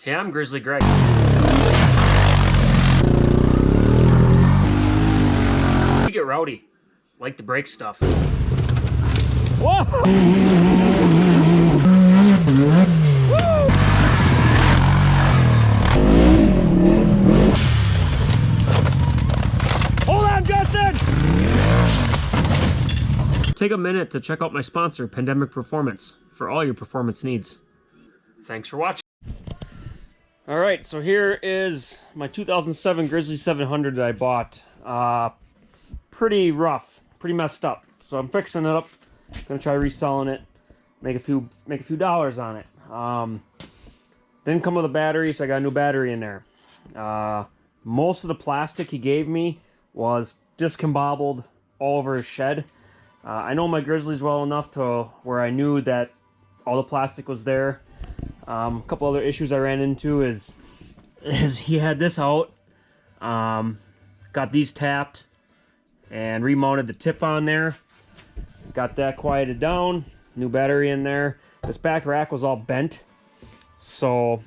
Hey, I'm Grizzly Greg. We get rowdy, like to break stuff. Whoa! Woo! Hold on, Justin! Take a minute to check out my sponsor, Pandemic Performance, for all your performance needs. Thanks for watching. All right, so here is my 2007 Grizzly 700 that I bought. Pretty rough, pretty messed up. So I'm fixing it up. Gonna try reselling it, make a few dollars on it. Didn't come with a battery, so I got a new battery in there. Most of the plastic he gave me was discombobbled all over his shed. I know my Grizzlies well enough to where I knew that all the plastic was there. A couple other issues I ran into is he had this out, got these tapped, and remounted the tip on there. Got that quieted down, new battery in there. This back rack was all bent, so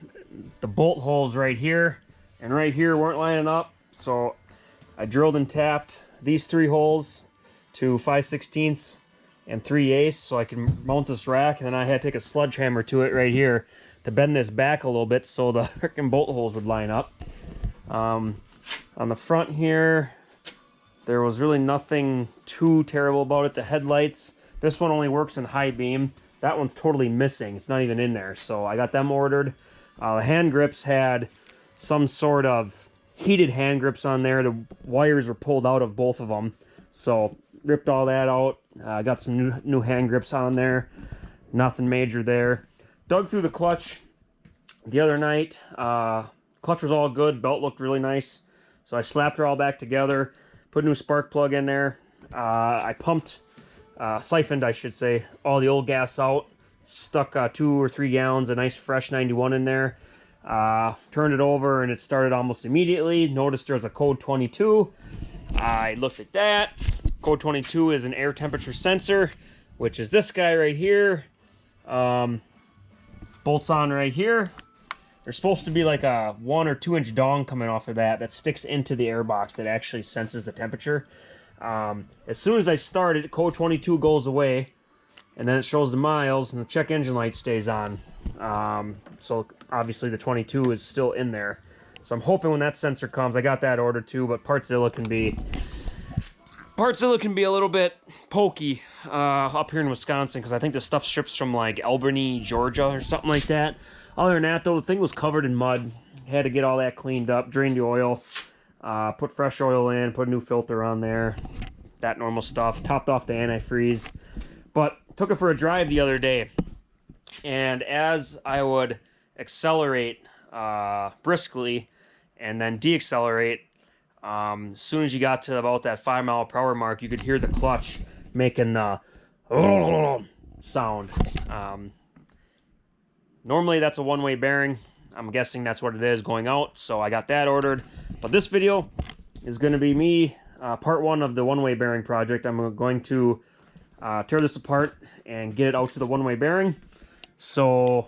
the bolt holes right here and right here weren't lining up. So I drilled and tapped these 3 holes to 5/16 and 3/8 so I can mount this rack, and then I had to take a sledgehammer to it right here to bend this back a little bit so the frickin' bolt holes would line up. On the front here, there was really nothing too terrible about it. The headlights, this one only works in high beam. That one's totally missing. It's not even in there, so I got them ordered. The hand grips had some sort of heated hand grips on there. The wires were pulled out of both of them, so ripped all that out. Got some new hand grips on there. Nothing major there. Dug through the clutch the other night. Clutch was all good. Belt looked really nice. So I slapped her all back together. Put a new spark plug in there. I pumped, siphoned I should say, all the old gas out. Stuck 2 or 3 gallons of nice fresh 91 in there. Turned it over and it started almost immediately. Noticed there's a code 22. I looked at that. Code 22 is an air temperature sensor, which is this guy right here. Bolts on right here. There's supposed to be like a 1 or 2 inch dong coming off of that sticks into the air box that actually senses the temperature. As soon as I start it, code 22 goes away, and then it shows the miles, and the check engine light stays on. So obviously the 22 is still in there. So I'm hoping when that sensor comes, I got that ordered too, but Partzilla can be a little bit pokey up here in Wisconsin, because I think the stuff ships from like Albany, Georgia or something like that. Other than that though, the thing was covered in mud. Had to get all that cleaned up, drain the oil, put fresh oil in, put a new filter on there, that normal stuff. Topped off the antifreeze. But took it for a drive the other day, and as I would accelerate briskly and then deaccelerate, as soon as you got to about that 5 mph mark, you could hear the clutch making sound. Normally that's a one-way bearing. I'm guessing that's what it is going out, so I got that ordered. But this video is going to be me, part 1 of the one-way bearing project. I'm going to tear this apart and get it out to the one-way bearing. So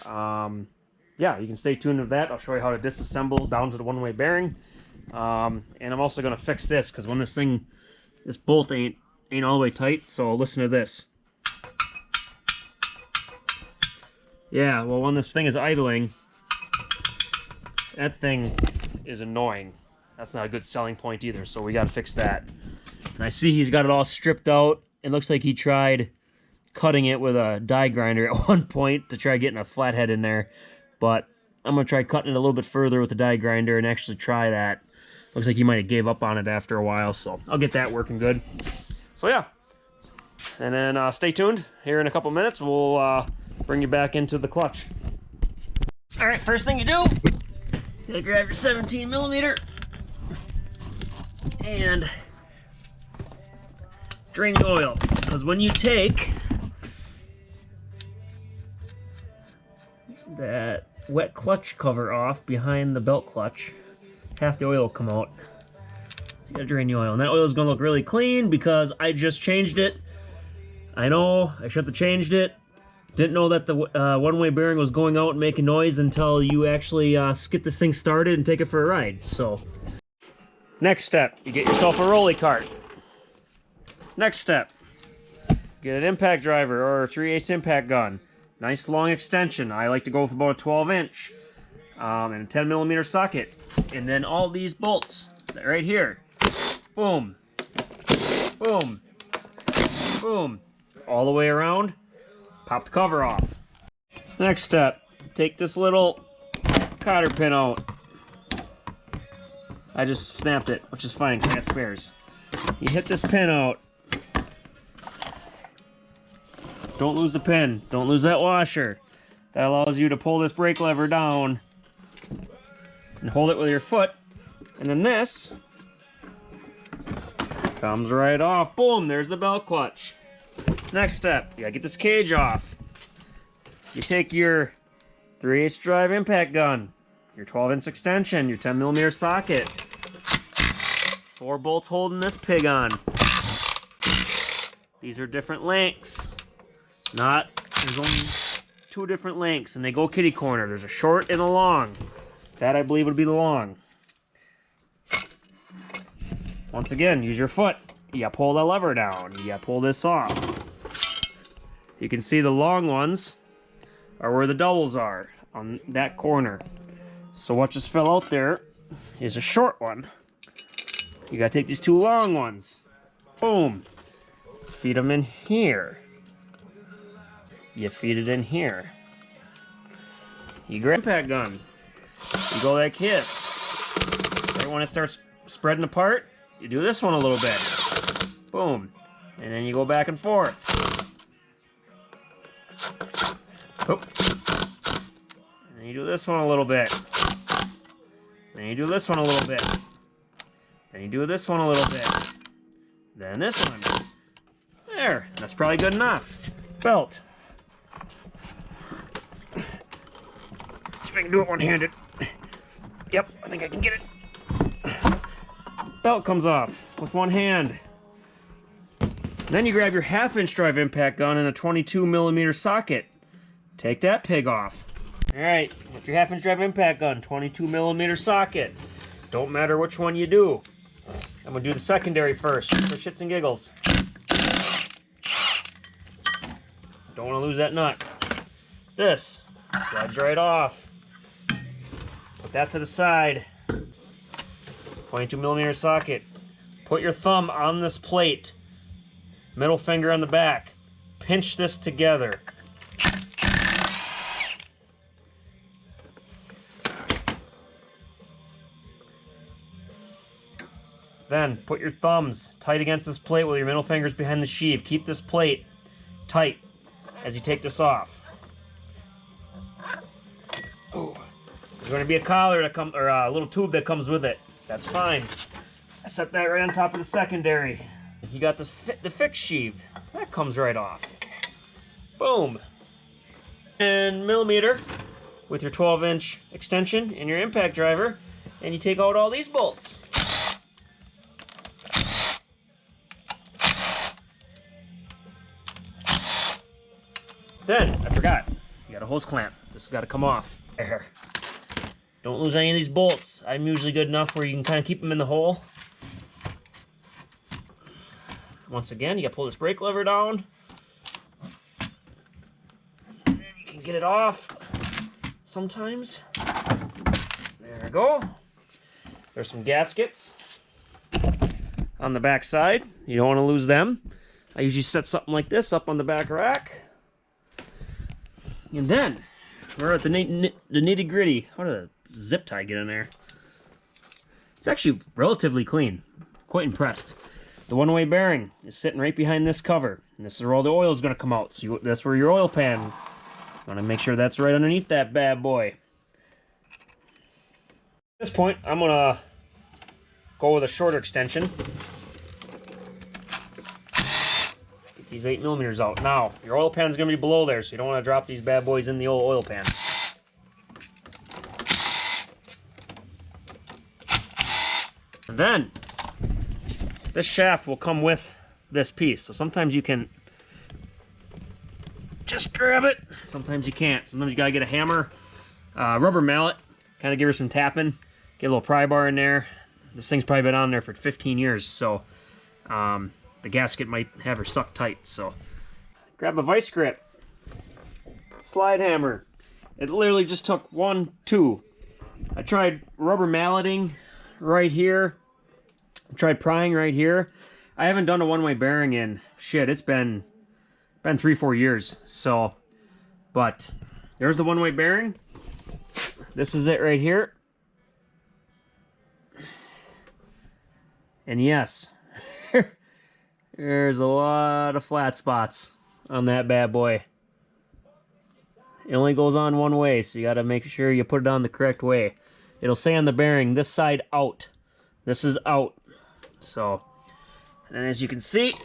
yeah, you can stay tuned with that. I'll show you how to disassemble down to the one-way bearing. And I'm also going to fix this, because when this bolt ain't all the way tight. So listen to this. Yeah, well, when this thing is idling, that thing is annoying. That's not a good selling point either, so we got to fix that. And I see he's got it all stripped out. It looks like he tried cutting it with a die grinder at one point to try getting a flathead in there, but I'm going to try cutting it a little bit further with the die grinder and actually try that. Looks like he might have gave up on it after a while, so I'll get that working good. So yeah, and then stay tuned. Here in a couple minutes, we'll bring you back into the clutch. All right, first thing you do, you gotta grab your 17mm and drain the oil, because when you take that wet clutch cover off behind the belt clutch, half the oil will come out. You gotta drain the oil, and that oil is gonna look really clean because I just changed it. I know I should have changed it, Didn't know that the one-way bearing was going out and making noise until you actually get this thing started and take it for a ride. So, next step, you get yourself a rolly cart. Next step, get an impact driver or a 3/8 impact gun. Nice long extension. I like to go with about a 12-inch and a 10mm socket. And then all these bolts right here. Boom. Boom. Boom. All the way around. Pop the cover off. Next step, take this little cotter pin out. I just snapped it, which is fine, can't spares. You hit this pin out. Don't lose the pin. Don't lose that washer. That allows you to pull this brake lever down and hold it with your foot. And then this comes right off. Boom, there's the belt clutch. Next step, you gotta get this cage off. You take your 3/8 drive impact gun, your 12-inch extension, your 10mm socket, 4 bolts holding this pig on. These are different lengths. There's only 2 different lengths, and they go kitty corner. There's a short and a long. That, I believe, would be the long. Once again, use your foot. You pull the lever down. You pull this off. You can see the long ones are where the doubles are, on that corner. So what just fell out there is a short one. You gotta take these 2 long ones. Boom. Feed them in here. You feed it in here. You grab impact gun. You go like this. Right when it starts spreading apart, you do this one a little bit. Boom. And then you go back and forth. Oop. And then you do this one a little bit. Then you do this one a little bit. Then you do this one a little bit. Then this one. There. That's probably good enough. Belt. See if I can do it one-handed. Yep, I think I can get it. Belt comes off with one hand. Then you grab your 1/2-inch drive impact gun and a 22mm socket. Take that pig off. Alright, with your 1/2-inch drive impact gun, 22mm socket. Don't matter which one you do. I'm going to do the secondary first, for shits and giggles. Don't want to lose that nut. This slides right off. Put that to the side. 22mm socket. Put your thumb on this plate. Middle finger on the back. Pinch this together. Then put your thumbs tight against this plate with your middle fingers behind the sheave. Keep this plate tight as you take this off. There's going to be a collar that comes, or a little tube that comes with it. That's fine. I set that right on top of the secondary. You got this the fixed sheave. That comes right off. Boom. And millimeter with your 12-inch extension and your impact driver, and you take out all these bolts. Then, I forgot, you got a hose clamp. This has got to come off. There. Don't lose any of these bolts. I'm usually good enough where you can kind of keep them in the hole. Once again, you got to pull this brake lever down. And then you can get it off sometimes. There we go. There's some gaskets on the back side. You don't want to lose them. I usually set something like this up on the back rack. And then, we're at the nitty-gritty. How did a zip tie get in there? It's actually relatively clean. Quite impressed. The one-way bearing is sitting right behind this cover. And this is where all the oil is going to come out. So that's where your oil pan. Want to make sure that's right underneath that bad boy. At this point, I'm going to go with a shorter extension. Get these 8mm out. Now, your oil pan is going to be below there, so you don't want to drop these bad boys in the old oil pan. And then, this shaft will come with this piece. So sometimes you can just just grab it. Sometimes you can't. Sometimes you gotta get a hammer. Rubber mallet, kind of give her some tapping. Get a little pry bar in there. This thing's probably been on there for 15 years, so the gasket might have her sucked tight. So grab a vice grip, slide hammer. It literally just took 1, 2. I tried rubber malleting right here. I tried prying right here. I haven't done a one-way bearing in, shit, it's been 3-4 years. So, but there's the one-way bearing. This is it right here. And yes, there's a lot of flat spots on that bad boy. It only goes on one way, so you got to make sure you put it on the correct way. It'll say on the bearing, this side out. This is out. So, and as you can see,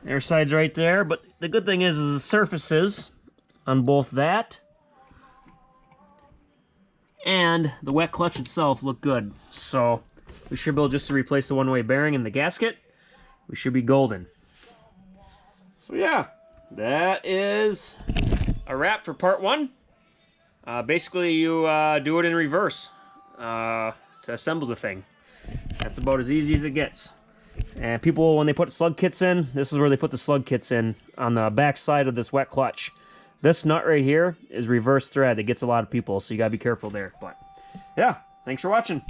their side's right there. But the good thing is the surfaces on both that and the wet clutch itself look good. So we should be able just to replace the one-way bearing in the gasket. We should be golden. So yeah, that is a wrap for part 1. Basically, you do it in reverse to assemble the thing. That's about as easy as it gets. And people, when they put slug kits in, this is where they put the slug kits in, on the back side of this wet clutch. This nut right here is reverse thread. It gets a lot of people, so you gotta be careful there. But yeah, thanks for watching.